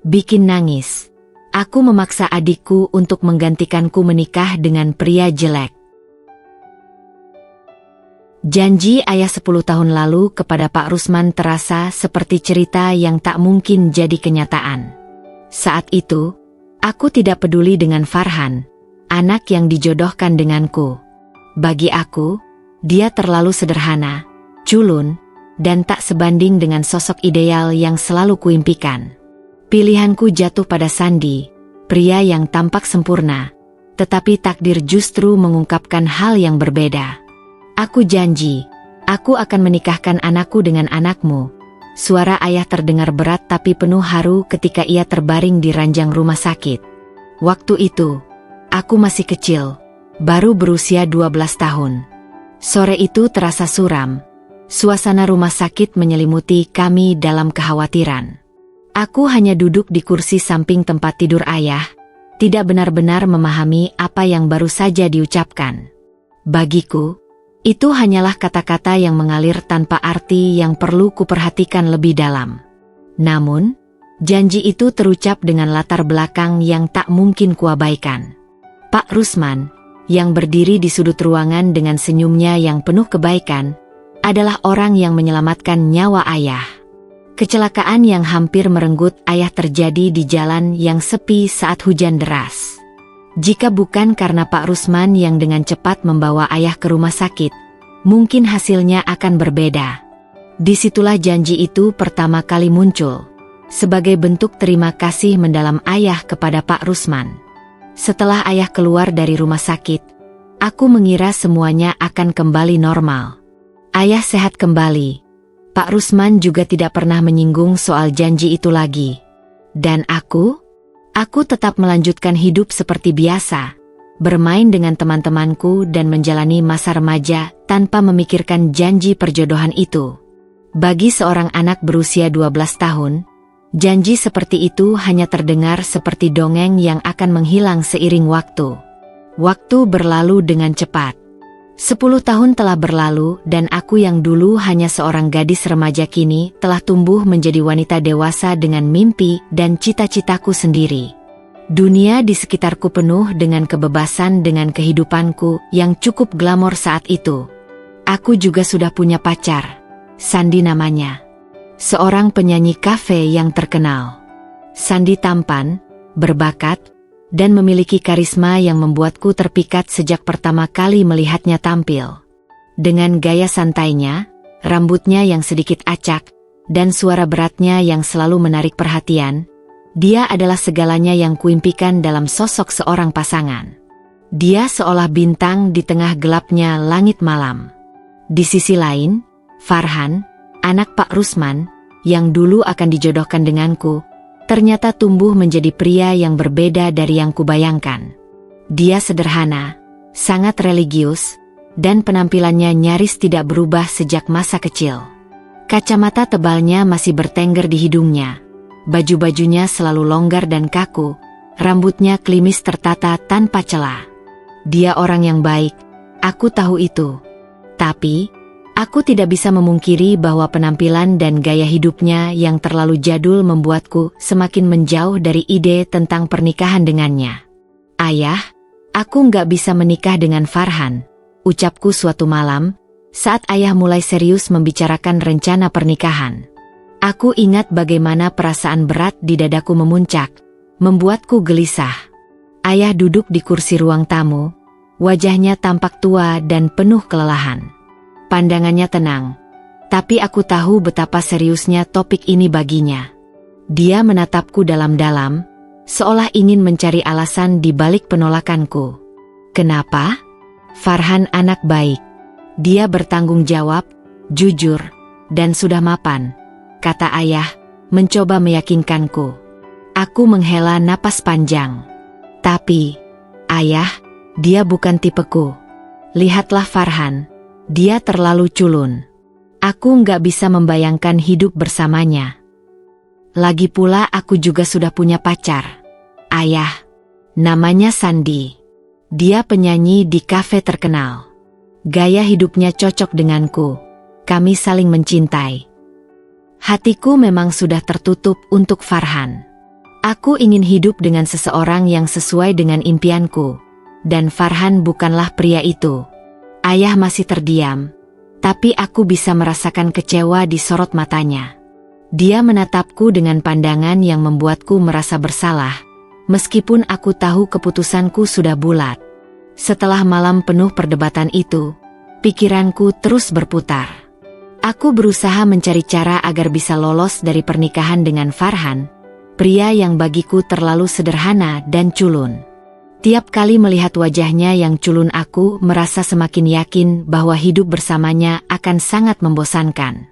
bikin nangis. Aku memaksa adikku untuk menggantikanku menikah dengan pria jelek. Janji ayah 10 tahun lalu kepada Pak Rusman terasa seperti cerita yang tak mungkin jadi kenyataan. Saat itu, aku tidak peduli dengan Farhan, anak yang dijodohkan denganku. Bagi aku, dia terlalu sederhana, culun, dan tak sebanding dengan sosok ideal yang selalu kuimpikan. Pilihanku jatuh pada Sandi, pria yang tampak sempurna, tetapi takdir justru mengungkapkan hal yang berbeda. Aku janji, aku akan menikahkan anakku dengan anakmu. Suara ayah terdengar berat tapi penuh haru ketika ia terbaring di ranjang rumah sakit. Waktu itu, aku masih kecil, baru berusia 12 tahun. Sore itu terasa suram. Suasana rumah sakit menyelimuti kami dalam kekhawatiran. Aku hanya duduk di kursi samping tempat tidur ayah, tidak benar-benar memahami apa yang baru saja diucapkan. Bagiku, itu hanyalah kata-kata yang mengalir tanpa arti yang perlu kuperhatikan lebih dalam. Namun, janji itu terucap dengan latar belakang yang tak mungkin kuabaikan. Pak Rusman, yang berdiri di sudut ruangan dengan senyumnya yang penuh kebaikan, adalah orang yang menyelamatkan nyawa ayah. Kecelakaan yang hampir merenggut ayah terjadi di jalan yang sepi saat hujan deras. Jika bukan karena Pak Rusman yang dengan cepat membawa ayah ke rumah sakit, mungkin hasilnya akan berbeda. Disitulah janji itu pertama kali muncul, sebagai bentuk terima kasih mendalam ayah kepada Pak Rusman. Setelah ayah keluar dari rumah sakit, aku mengira semuanya akan kembali normal. Ayah sehat kembali. Pak Rusman juga tidak pernah menyinggung soal janji itu lagi. Dan aku tetap melanjutkan hidup seperti biasa, bermain dengan teman-temanku dan menjalani masa remaja tanpa memikirkan janji perjodohan itu. Bagi seorang anak berusia 12 tahun, janji seperti itu hanya terdengar seperti dongeng yang akan menghilang seiring waktu. Waktu berlalu dengan cepat. 10 tahun telah berlalu dan aku yang dulu hanya seorang gadis remaja kini telah tumbuh menjadi wanita dewasa dengan mimpi dan cita-citaku sendiri. Dunia di sekitarku penuh dengan kebebasan dengan kehidupanku yang cukup glamor saat itu. Aku juga sudah punya pacar, Sandi namanya. Seorang penyanyi kafe yang terkenal. Sandi tampan, berbakat, dan memiliki karisma yang membuatku terpikat sejak pertama kali melihatnya tampil. Dengan gaya santainya, rambutnya yang sedikit acak, dan suara beratnya yang selalu menarik perhatian, dia adalah segalanya yang kuimpikan dalam sosok seorang pasangan. Dia seolah bintang di tengah gelapnya langit malam. Di sisi lain, Farhan, anak Pak Rusman, yang dulu akan dijodohkan denganku, ternyata tumbuh menjadi pria yang berbeda dari yang kubayangkan. Dia sederhana, sangat religius, dan penampilannya nyaris tidak berubah sejak masa kecil. Kacamata tebalnya masih bertengger di hidungnya. Baju-bajunya selalu longgar dan kaku, rambutnya klimis tertata tanpa celah. Dia orang yang baik, aku tahu itu. Tapi, aku tidak bisa memungkiri bahwa penampilan dan gaya hidupnya yang terlalu jadul membuatku semakin menjauh dari ide tentang pernikahan dengannya. Ayah, aku nggak bisa menikah dengan Farhan, ucapku suatu malam, saat ayah mulai serius membicarakan rencana pernikahan. Aku ingat bagaimana perasaan berat di dadaku memuncak, membuatku gelisah. Ayah duduk di kursi ruang tamu, wajahnya tampak tua dan penuh kelelahan. Pandangannya tenang, tapi aku tahu betapa seriusnya topik ini baginya. Dia menatapku dalam-dalam, seolah ingin mencari alasan di balik penolakanku. Kenapa? Farhan anak baik. Dia bertanggung jawab, jujur, dan sudah mapan, kata ayah, mencoba meyakinkanku. Aku menghela napas panjang. Tapi, ayah, dia bukan tipeku. Lihatlah Farhan. Dia terlalu culun. Aku nggak bisa membayangkan hidup bersamanya. Lagi pula aku juga sudah punya pacar. Ayah. Namanya Sandi. Dia penyanyi di kafe terkenal. Gaya hidupnya cocok denganku. Kami saling mencintai. Hatiku memang sudah tertutup untuk Farhan. Aku ingin hidup dengan seseorang yang sesuai dengan impianku, dan Farhan bukanlah pria itu. Ayah masih terdiam, tapi aku bisa merasakan kecewa di sorot matanya. Dia menatapku dengan pandangan yang membuatku merasa bersalah, meskipun aku tahu keputusanku sudah bulat. Setelah malam penuh perdebatan itu, pikiranku terus berputar. Aku berusaha mencari cara agar bisa lolos dari pernikahan dengan Farhan, pria yang bagiku terlalu sederhana dan culun. Tiap kali melihat wajahnya yang culun, aku merasa semakin yakin bahwa hidup bersamanya akan sangat membosankan.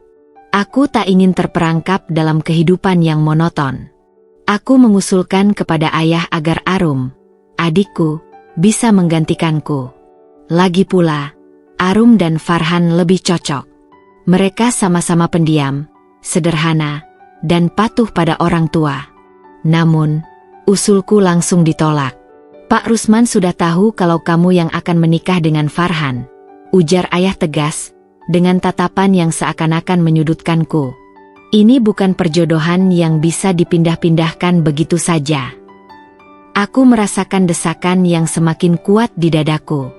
Aku tak ingin terperangkap dalam kehidupan yang monoton. Aku mengusulkan kepada ayah agar Arum, adikku, bisa menggantikanku. Lagi pula, Arum dan Farhan lebih cocok. Mereka sama-sama pendiam, sederhana, dan patuh pada orang tua. Namun, usulku langsung ditolak. Pak Rusman sudah tahu kalau kamu yang akan menikah dengan Farhan, ujar ayah tegas, dengan tatapan yang seakan-akan menyudutkanku. Ini bukan perjodohan yang bisa dipindah-pindahkan begitu saja. Aku merasakan desakan yang semakin kuat di dadaku.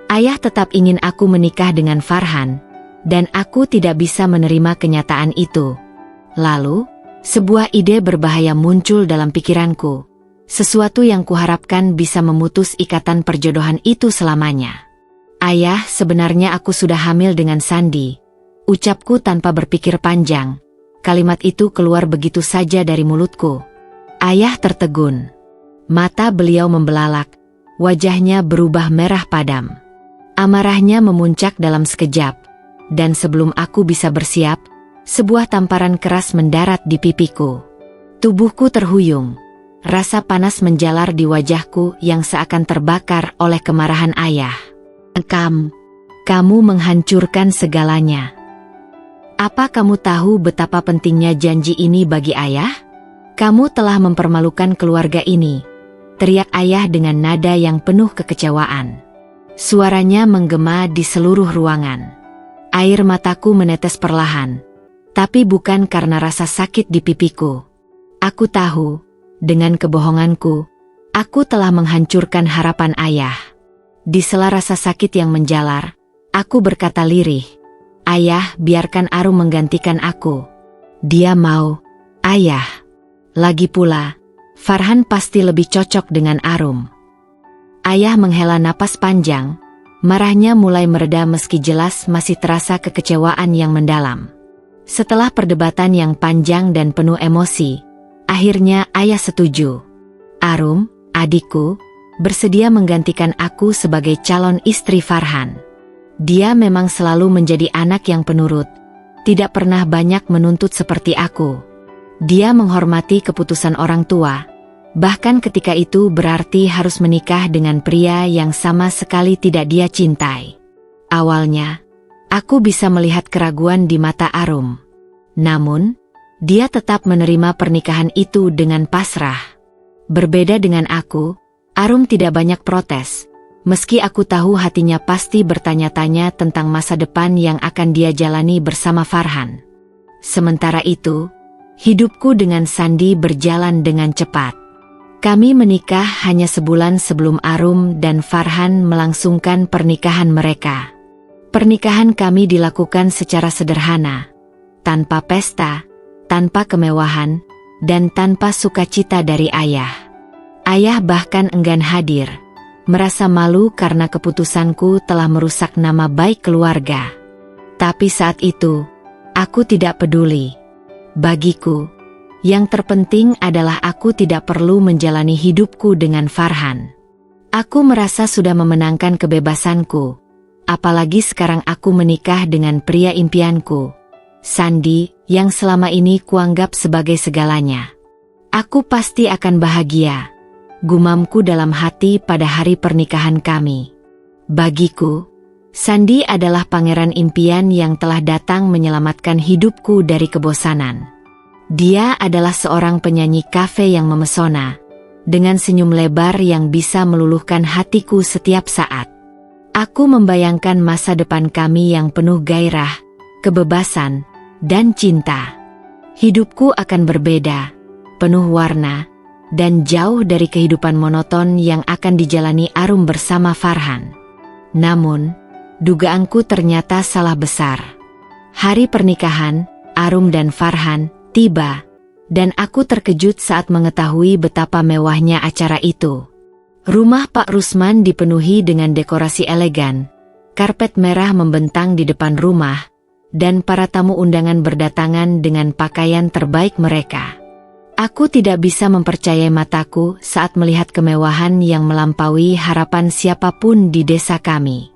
Ayah tetap ingin aku menikah dengan Farhan, dan aku tidak bisa menerima kenyataan itu. Lalu, sebuah ide berbahaya muncul dalam pikiranku. Sesuatu yang kuharapkan bisa memutus ikatan perjodohan itu selamanya. Ayah, sebenarnya aku sudah hamil dengan Sandi. Ucapku tanpa berpikir panjang. Kalimat itu keluar begitu saja dari mulutku. Ayah tertegun. Mata beliau membelalak. Wajahnya berubah merah padam. Amarahnya memuncak dalam sekejap. Dan sebelum aku bisa bersiap, sebuah tamparan keras mendarat di pipiku. Tubuhku terhuyung. Rasa panas menjalar di wajahku yang seakan terbakar oleh kemarahan ayah. Kamu menghancurkan segalanya. Apa kamu tahu betapa pentingnya janji ini bagi ayah? Kamu telah mempermalukan keluarga ini, teriak ayah dengan nada yang penuh kekecewaan. Suaranya menggema di seluruh ruangan. Air mataku menetes perlahan. Tapi bukan karena rasa sakit di pipiku. Aku tahu, dengan kebohonganku, aku telah menghancurkan harapan ayah. Di sela rasa sakit yang menjalar, aku berkata lirih, "Ayah, biarkan Arum menggantikan aku." Dia mau, ayah. Lagi pula, Farhan pasti lebih cocok dengan Arum. Ayah menghela napas panjang, marahnya mulai mereda meski jelas masih terasa kekecewaan yang mendalam. Setelah perdebatan yang panjang dan penuh emosi, akhirnya ayah setuju. Arum, adikku, bersedia menggantikan aku sebagai calon istri Farhan. Dia memang selalu menjadi anak yang penurut, tidak pernah banyak menuntut seperti aku. Dia menghormati keputusan orang tua, bahkan ketika itu berarti harus menikah dengan pria yang sama sekali tidak dia cintai. Awalnya, aku bisa melihat keraguan di mata Arum. Namun, dia tetap menerima pernikahan itu dengan pasrah. Berbeda dengan aku, Arum tidak banyak protes, meski aku tahu hatinya pasti bertanya-tanya tentang masa depan yang akan dia jalani bersama Farhan. Sementara itu, hidupku dengan Sandi berjalan dengan cepat. Kami menikah hanya sebulan sebelum Arum dan Farhan melangsungkan pernikahan mereka. Pernikahan kami dilakukan secara sederhana, tanpa pesta, tanpa kemewahan, dan tanpa sukacita dari ayah. Ayah bahkan enggan hadir, merasa malu karena keputusanku telah merusak nama baik keluarga. Tapi saat itu, aku tidak peduli. Bagiku, yang terpenting adalah aku tidak perlu menjalani hidupku dengan Farhan. Aku merasa sudah memenangkan kebebasanku, apalagi sekarang aku menikah dengan pria impianku, Sandi, yang selama ini kuanggap sebagai segalanya. Aku pasti akan bahagia, gumamku dalam hati pada hari pernikahan kami. Bagiku, Sandi adalah pangeran impian yang telah datang menyelamatkan hidupku dari kebosanan. Dia adalah seorang penyanyi kafe yang memesona, dengan senyum lebar yang bisa meluluhkan hatiku setiap saat. Aku membayangkan masa depan kami yang penuh gairah, kebebasan, dan cinta. Hidupku akan berbeda, penuh warna, dan jauh dari kehidupan monoton yang akan dijalani Arum bersama Farhan. Namun, dugaanku ternyata salah besar. Hari pernikahan Arum dan Farhan tiba, dan aku terkejut saat mengetahui betapa mewahnya acara itu. Rumah Pak Rusman dipenuhi dengan dekorasi elegan, karpet merah membentang di depan rumah, dan para tamu undangan berdatangan dengan pakaian terbaik mereka. Aku tidak bisa mempercayai mataku saat melihat kemewahan yang melampaui harapan siapapun di desa kami.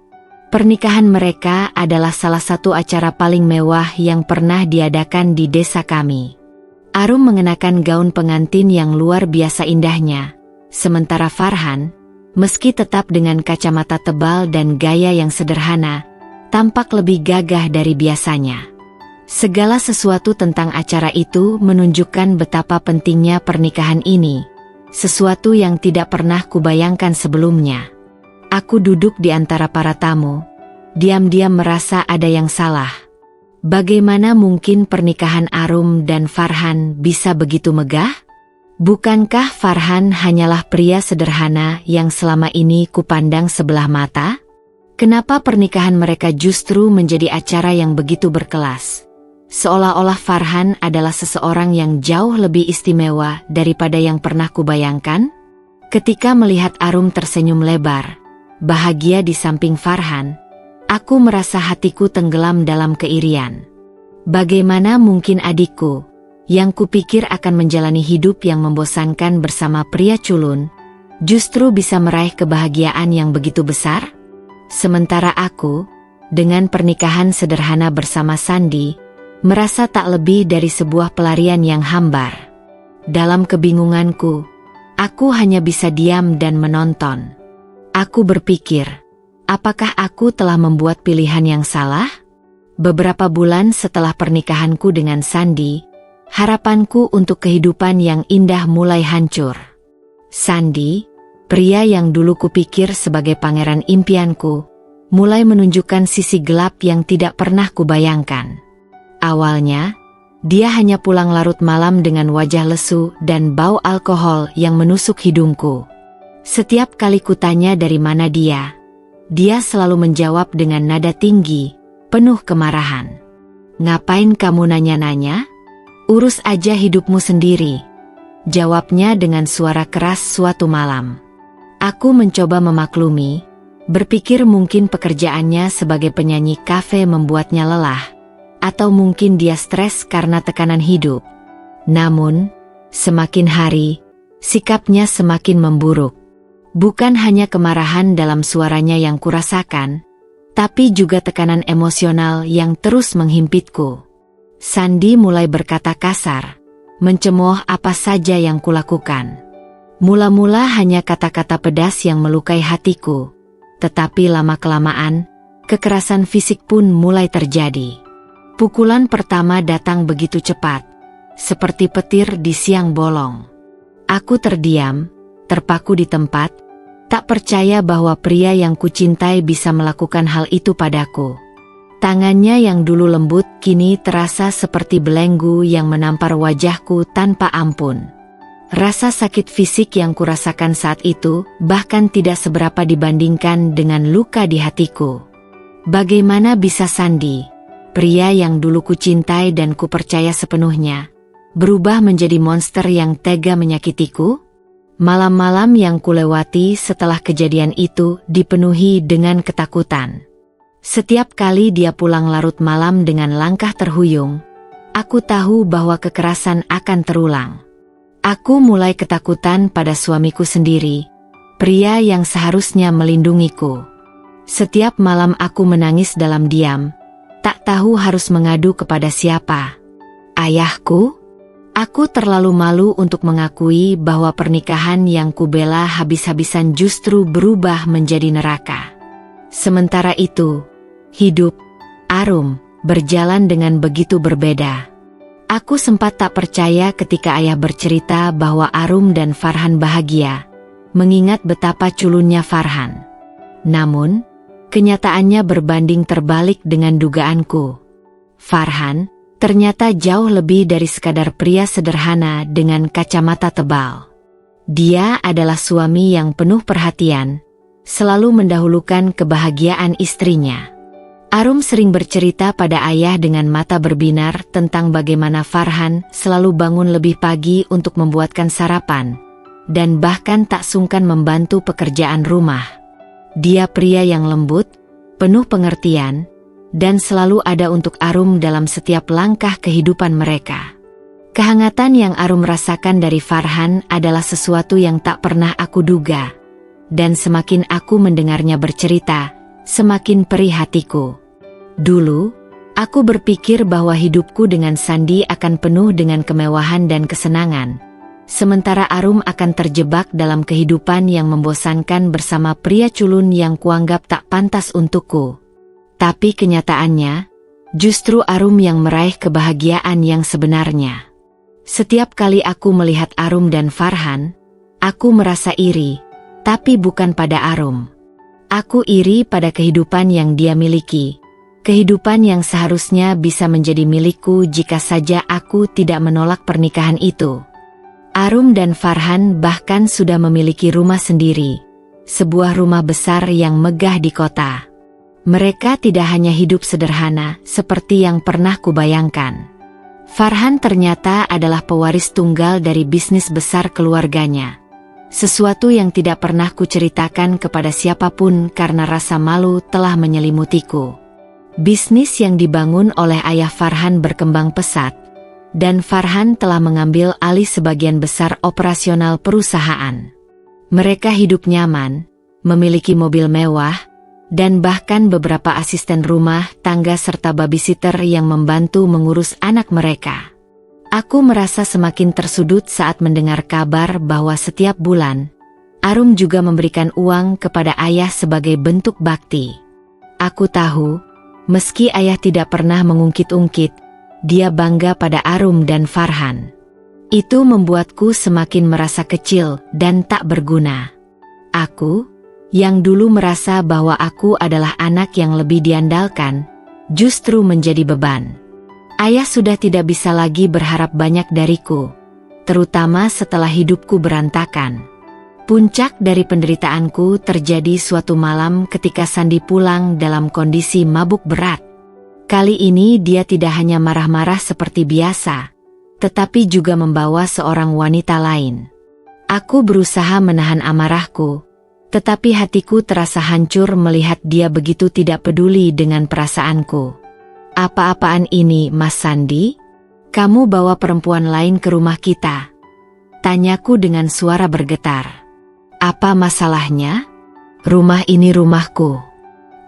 Pernikahan mereka adalah salah satu acara paling mewah yang pernah diadakan di desa kami. Arum mengenakan gaun pengantin yang luar biasa indahnya, sementara Farhan, meski tetap dengan kacamata tebal dan gaya yang sederhana, tampak lebih gagah dari biasanya. Segala sesuatu tentang acara itu menunjukkan betapa pentingnya pernikahan ini, sesuatu yang tidak pernah kubayangkan sebelumnya. Aku duduk di antara para tamu, diam-diam merasa ada yang salah. Bagaimana mungkin pernikahan Arum dan Farhan bisa begitu megah? Bukankah Farhan hanyalah pria sederhana yang selama ini kupandang sebelah mata? Kenapa pernikahan mereka justru menjadi acara yang begitu berkelas? Seolah-olah Farhan adalah seseorang yang jauh lebih istimewa daripada yang pernah kubayangkan. Ketika melihat Arum tersenyum lebar, bahagia di samping Farhan, aku merasa hatiku tenggelam dalam keirian. Bagaimana mungkin adikku, yang kupikir akan menjalani hidup yang membosankan bersama pria culun, justru bisa meraih kebahagiaan yang begitu besar? Sementara aku, dengan pernikahan sederhana bersama Sandi, merasa tak lebih dari sebuah pelarian yang hambar. Dalam kebingunganku, aku hanya bisa diam dan menonton. Aku berpikir, apakah aku telah membuat pilihan yang salah? Beberapa bulan setelah pernikahanku dengan Sandi, harapanku untuk kehidupan yang indah mulai hancur. Sandi, pria yang dulu kupikir sebagai pangeran impianku, mulai menunjukkan sisi gelap yang tidak pernah kubayangkan. Awalnya, dia hanya pulang larut malam dengan wajah lesu dan bau alkohol yang menusuk hidungku. Setiap kali kutanya dari mana dia selalu menjawab dengan nada tinggi, penuh kemarahan. "Ngapain kamu nanya-nanya? Urus aja hidupmu sendiri," jawabnya dengan suara keras suatu malam. Aku mencoba memaklumi, berpikir mungkin pekerjaannya sebagai penyanyi kafe membuatnya lelah, atau mungkin dia stres karena tekanan hidup. Namun, semakin hari, sikapnya semakin memburuk. Bukan hanya kemarahan dalam suaranya yang kurasakan, tapi juga tekanan emosional yang terus menghimpitku. Sandi mulai berkata kasar, mencemooh apa saja yang kulakukan. Mula-mula hanya kata-kata pedas yang melukai hatiku, tetapi lama-kelamaan, kekerasan fisik pun mulai terjadi. Pukulan pertama datang begitu cepat, seperti petir di siang bolong. Aku terdiam, terpaku di tempat, tak percaya bahwa pria yang kucintai bisa melakukan hal itu padaku. Tangannya yang dulu lembut kini terasa seperti belenggu yang menampar wajahku tanpa ampun. Rasa sakit fisik yang kurasakan saat itu bahkan tidak seberapa dibandingkan dengan luka di hatiku. Bagaimana bisa Sandi, pria yang dulu kucintai dan kupercaya sepenuhnya, berubah menjadi monster yang tega menyakitiku? Malam-malam yang kulewati setelah kejadian itu dipenuhi dengan ketakutan. Setiap kali dia pulang larut malam dengan langkah terhuyung, aku tahu bahwa kekerasan akan terulang. Aku mulai ketakutan pada suamiku sendiri, pria yang seharusnya melindungiku. Setiap malam aku menangis dalam diam, tak tahu harus mengadu kepada siapa. Ayahku? Aku terlalu malu untuk mengakui bahwa pernikahan yang kubela habis-habisan justru berubah menjadi neraka. Sementara itu, hidup Arum berjalan dengan begitu berbeda. Aku sempat tak percaya ketika ayah bercerita bahwa Arum dan Farhan bahagia, mengingat betapa culunnya Farhan. Namun, kenyataannya berbanding terbalik dengan dugaanku. Farhan ternyata jauh lebih dari sekadar pria sederhana dengan kacamata tebal. Dia adalah suami yang penuh perhatian, selalu mendahulukan kebahagiaan istrinya. Arum sering bercerita pada ayah dengan mata berbinar tentang bagaimana Farhan selalu bangun lebih pagi untuk membuatkan sarapan, dan bahkan tak sungkan membantu pekerjaan rumah. Dia pria yang lembut, penuh pengertian, dan selalu ada untuk Arum dalam setiap langkah kehidupan mereka. Kehangatan yang Arum rasakan dari Farhan adalah sesuatu yang tak pernah aku duga. Dan semakin aku mendengarnya bercerita, semakin perih hatiku. Dulu, aku berpikir bahwa hidupku dengan Sandi akan penuh dengan kemewahan dan kesenangan. Sementara Arum akan terjebak dalam kehidupan yang membosankan bersama pria culun yang kuanggap tak pantas untukku. Tapi kenyataannya, justru Arum yang meraih kebahagiaan yang sebenarnya. Setiap kali aku melihat Arum dan Farhan, aku merasa iri, tapi bukan pada Arum. Aku iri pada kehidupan yang dia miliki, kehidupan yang seharusnya bisa menjadi milikku jika saja aku tidak menolak pernikahan itu. Arum dan Farhan bahkan sudah memiliki rumah sendiri, sebuah rumah besar yang megah di kota. Mereka tidak hanya hidup sederhana seperti yang pernah kubayangkan. Farhan ternyata adalah pewaris tunggal dari bisnis besar keluarganya. Sesuatu yang tidak pernah kuceritakan kepada siapapun karena rasa malu telah menyelimutiku. Bisnis yang dibangun oleh ayah Farhan berkembang pesat, dan Farhan telah mengambil alih sebagian besar operasional perusahaan. Mereka hidup nyaman, memiliki mobil mewah, dan bahkan beberapa asisten rumah tangga serta babysitter yang membantu mengurus anak mereka. Aku merasa semakin tersudut saat mendengar kabar bahwa setiap bulan, Arum juga memberikan uang kepada ayah sebagai bentuk bakti. Aku tahu, meski ayah tidak pernah mengungkit-ungkit, dia bangga pada Arum dan Farhan. Itu membuatku semakin merasa kecil dan tak berguna. Aku, yang dulu merasa bahwa aku adalah anak yang lebih diandalkan, justru menjadi beban. Ayah sudah tidak bisa lagi berharap banyak dariku, terutama setelah hidupku berantakan. Puncak dari penderitaanku terjadi suatu malam ketika Sandi pulang dalam kondisi mabuk berat. Kali ini dia tidak hanya marah-marah seperti biasa, tetapi juga membawa seorang wanita lain. Aku berusaha menahan amarahku, tetapi hatiku terasa hancur melihat dia begitu tidak peduli dengan perasaanku. Apa-apaan ini, Mas Sandi? Kamu bawa perempuan lain ke rumah kita? Tanyaku dengan suara bergetar. Apa masalahnya? Rumah ini rumahku.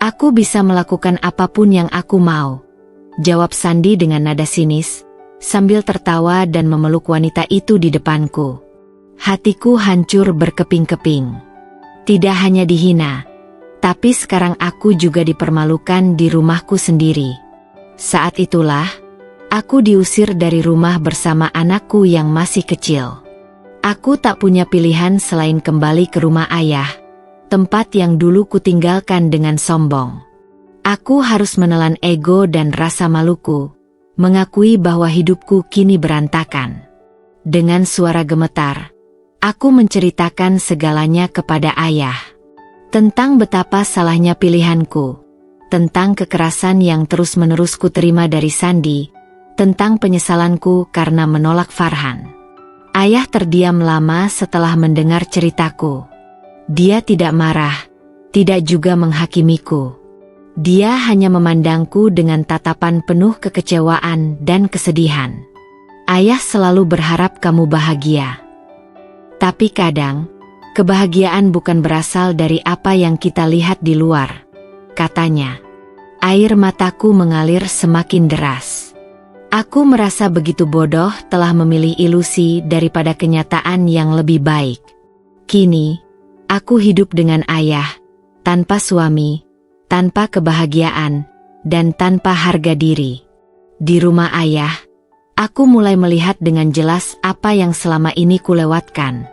Aku bisa melakukan apapun yang aku mau, jawab Sandi dengan nada sinis, sambil tertawa dan memeluk wanita itu di depanku. Hatiku hancur berkeping-keping. Tidak hanya dihina, tapi sekarang aku juga dipermalukan di rumahku sendiri. Saat itulah, aku diusir dari rumah bersama anakku yang masih kecil. Aku tak punya pilihan selain kembali ke rumah ayah, tempat yang dulu kutinggalkan dengan sombong. Aku harus menelan ego dan rasa maluku, mengakui bahwa hidupku kini berantakan. Dengan suara gemetar, aku menceritakan segalanya kepada ayah. Tentang betapa salahnya pilihanku, tentang kekerasan yang terus-menerus kuterima dari Sandi, tentang penyesalanku karena menolak Farhan. Ayah terdiam lama setelah mendengar ceritaku. Dia tidak marah, tidak juga menghakimiku. Dia hanya memandangku dengan tatapan penuh kekecewaan dan kesedihan. Ayah selalu berharap kamu bahagia. Tapi kadang, kebahagiaan bukan berasal dari apa yang kita lihat di luar, katanya. Air mataku mengalir semakin deras. Aku merasa begitu bodoh telah memilih ilusi daripada kenyataan yang lebih baik. Kini, aku hidup dengan ayah, tanpa suami, tanpa kebahagiaan, dan tanpa harga diri. Di rumah ayah, aku mulai melihat dengan jelas apa yang selama ini kulewatkan.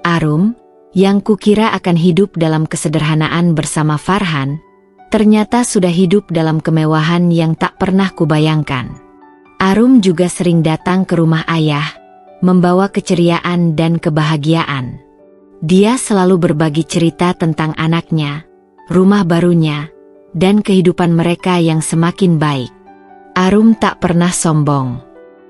Arum, yang kukira akan hidup dalam kesederhanaan bersama Farhan, ternyata sudah hidup dalam kemewahan yang tak pernah kubayangkan. Arum juga sering datang ke rumah ayah, membawa keceriaan dan kebahagiaan. Dia selalu berbagi cerita tentang anaknya, rumah barunya, dan kehidupan mereka yang semakin baik. Arum tak pernah sombong.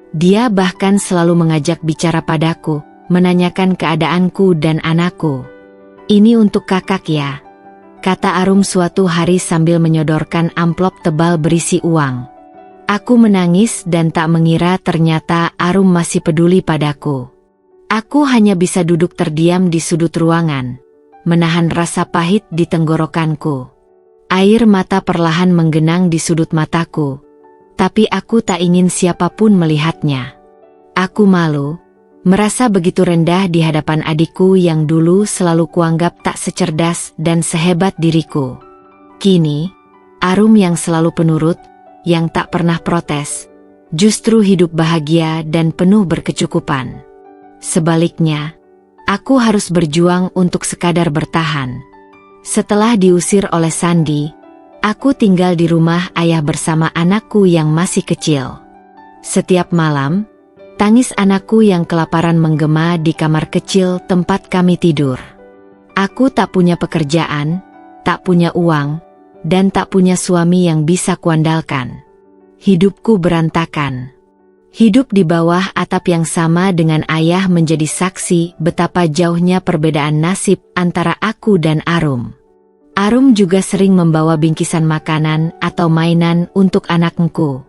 Dia bahkan selalu mengajak bicara padaku, menanyakan keadaanku dan anakku. "Ini untuk kakak ya," kata Arum suatu hari sambil menyodorkan amplop tebal berisi uang. Aku menangis dan tak mengira ternyata Arum masih peduli padaku. Aku hanya bisa duduk terdiam di sudut ruangan, menahan rasa pahit di tenggorokanku. Air mata perlahan menggenang di sudut mataku, tapi aku tak ingin siapapun melihatnya. Aku malu, merasa begitu rendah di hadapan adikku yang dulu selalu kuanggap tak secerdas dan sehebat diriku. Kini, Arum yang selalu penurut, yang tak pernah protes, justru hidup bahagia dan penuh berkecukupan. Sebaliknya, aku harus berjuang untuk sekadar bertahan. Setelah diusir oleh Sandi, aku tinggal di rumah ayah bersama anakku yang masih kecil. Setiap malam, tangis anakku yang kelaparan menggema di kamar kecil tempat kami tidur. Aku tak punya pekerjaan, tak punya uang, dan tak punya suami yang bisa kuandalkan. Hidupku berantakan. Hidup di bawah atap yang sama dengan ayah menjadi saksi betapa jauhnya perbedaan nasib antara aku dan Arum. Arum juga sering membawa bingkisan makanan atau mainan untuk anakku.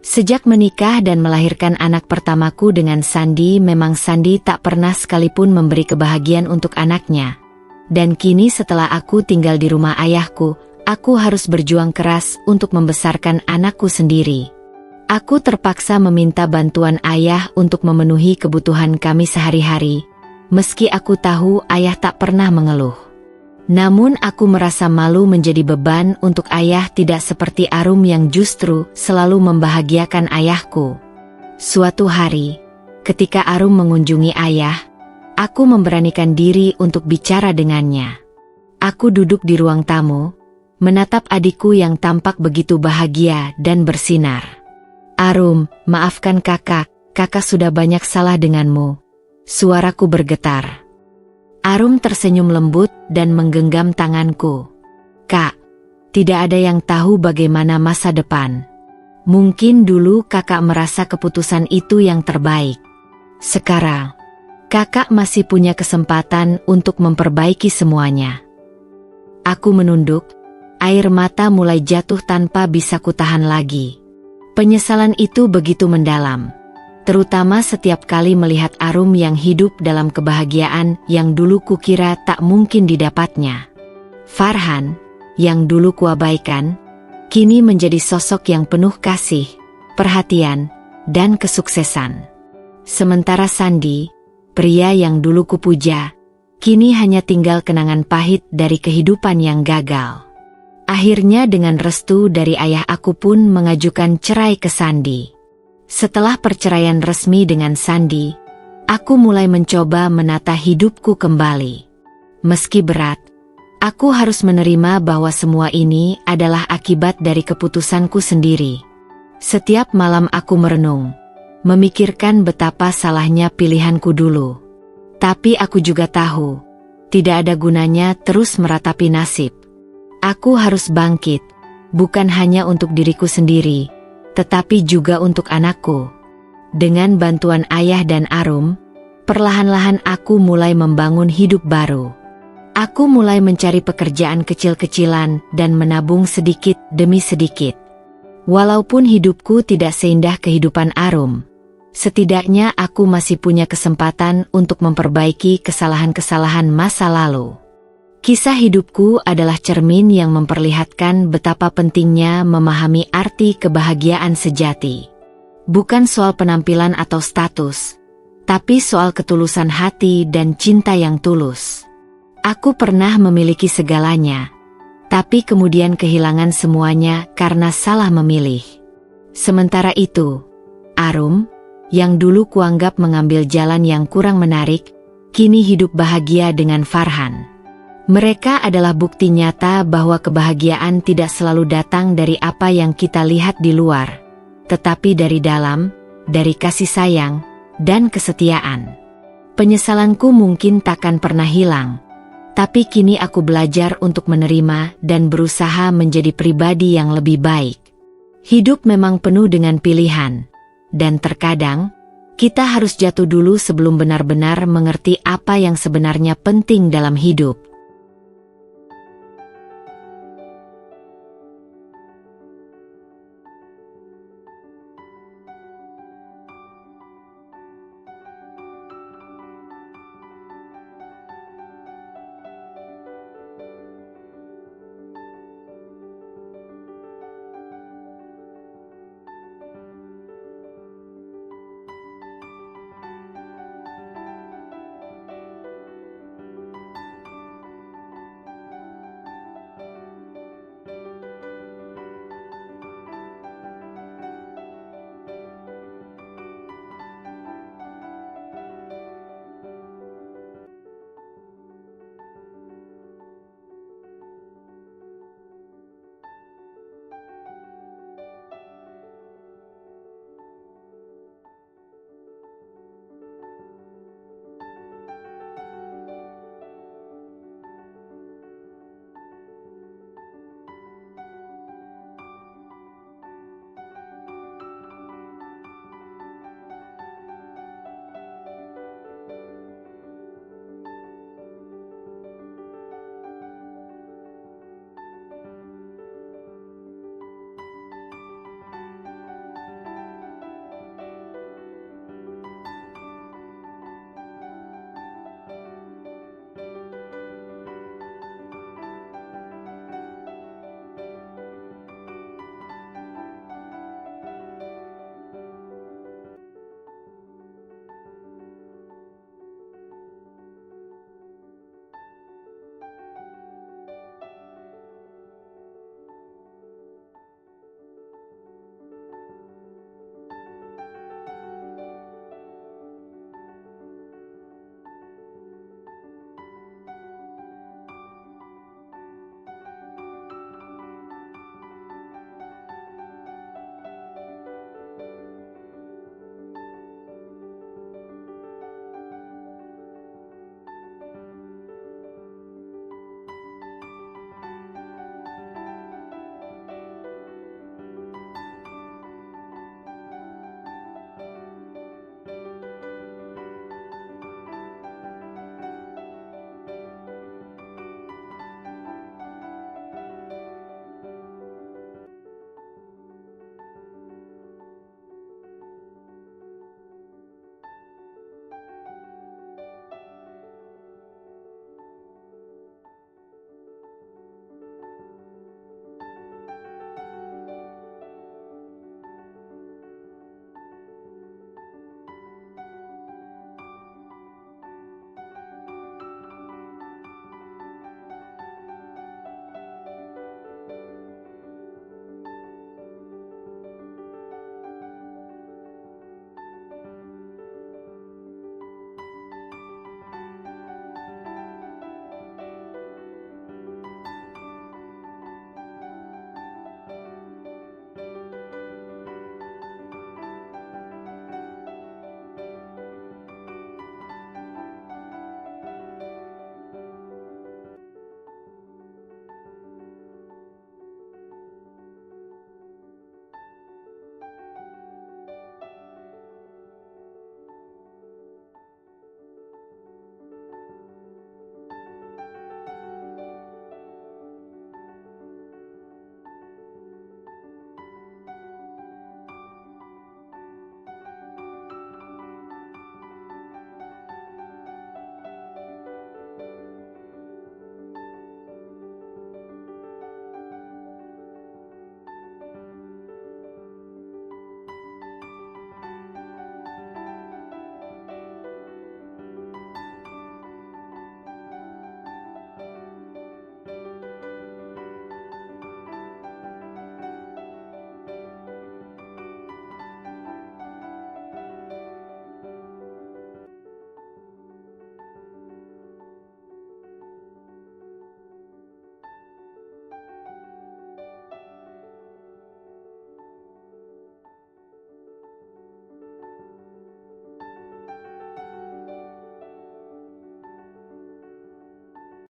Sejak menikah dan melahirkan anak pertamaku dengan Sandi, memang Sandi tak pernah sekalipun memberi kebahagiaan untuk anaknya. Dan kini setelah aku tinggal di rumah ayahku, aku harus berjuang keras untuk membesarkan anakku sendiri. Aku terpaksa meminta bantuan ayah untuk memenuhi kebutuhan kami sehari-hari, meski aku tahu ayah tak pernah mengeluh. Namun aku merasa malu menjadi beban untuk ayah, tidak seperti Arum yang justru selalu membahagiakan ayahku. Suatu hari, ketika Arum mengunjungi ayah, aku memberanikan diri untuk bicara dengannya. Aku duduk di ruang tamu, menatap adikku yang tampak begitu bahagia dan bersinar. "Arum, maafkan kakak sudah banyak salah denganmu." Suaraku bergetar. Arum tersenyum lembut dan menggenggam tanganku. "Kak, tidak ada yang tahu bagaimana masa depan. Mungkin dulu kakak merasa keputusan itu yang terbaik. Sekarang, kakak masih punya kesempatan untuk memperbaiki semuanya." Aku menunduk, air mata mulai jatuh tanpa bisa kutahan lagi. Penyesalan itu begitu mendalam, terutama setiap kali melihat Arum yang hidup dalam kebahagiaan yang dulu kukira tak mungkin didapatnya. Farhan, yang dulu kuabaikan, kini menjadi sosok yang penuh kasih, perhatian, dan kesuksesan. Sementara Sandi, pria yang dulu kupuja, kini hanya tinggal kenangan pahit dari kehidupan yang gagal. Akhirnya dengan restu dari ayah aku pun mengajukan cerai ke Sandi. Setelah perceraian resmi dengan Sandi, aku mulai mencoba menata hidupku kembali. Meski berat, aku harus menerima bahwa semua ini adalah akibat dari keputusanku sendiri. Setiap malam aku merenung, memikirkan betapa salahnya pilihanku dulu. Tapi aku juga tahu, tidak ada gunanya terus meratapi nasib. Aku harus bangkit, bukan hanya untuk diriku sendiri, tetapi juga untuk anakku. Dengan bantuan ayah dan Arum, perlahan-lahan aku mulai membangun hidup baru. Aku mulai mencari pekerjaan kecil-kecilan dan menabung sedikit demi sedikit. Walaupun hidupku tidak seindah kehidupan Arum, setidaknya aku masih punya kesempatan untuk memperbaiki kesalahan-kesalahan masa lalu. Kisah hidupku adalah cermin yang memperlihatkan betapa pentingnya memahami arti kebahagiaan sejati. Bukan soal penampilan atau status, tapi soal ketulusan hati dan cinta yang tulus. Aku pernah memiliki segalanya, tapi kemudian kehilangan semuanya karena salah memilih. Sementara itu, Arum, yang dulu kuanggap mengambil jalan yang kurang menarik, kini hidup bahagia dengan Farhan. Mereka adalah bukti nyata bahwa kebahagiaan tidak selalu datang dari apa yang kita lihat di luar, tetapi dari dalam, dari kasih sayang, dan kesetiaan. Penyesalanku mungkin takkan pernah hilang, tapi kini aku belajar untuk menerima dan berusaha menjadi pribadi yang lebih baik. Hidup memang penuh dengan pilihan, dan terkadang kita harus jatuh dulu sebelum benar-benar mengerti apa yang sebenarnya penting dalam hidup.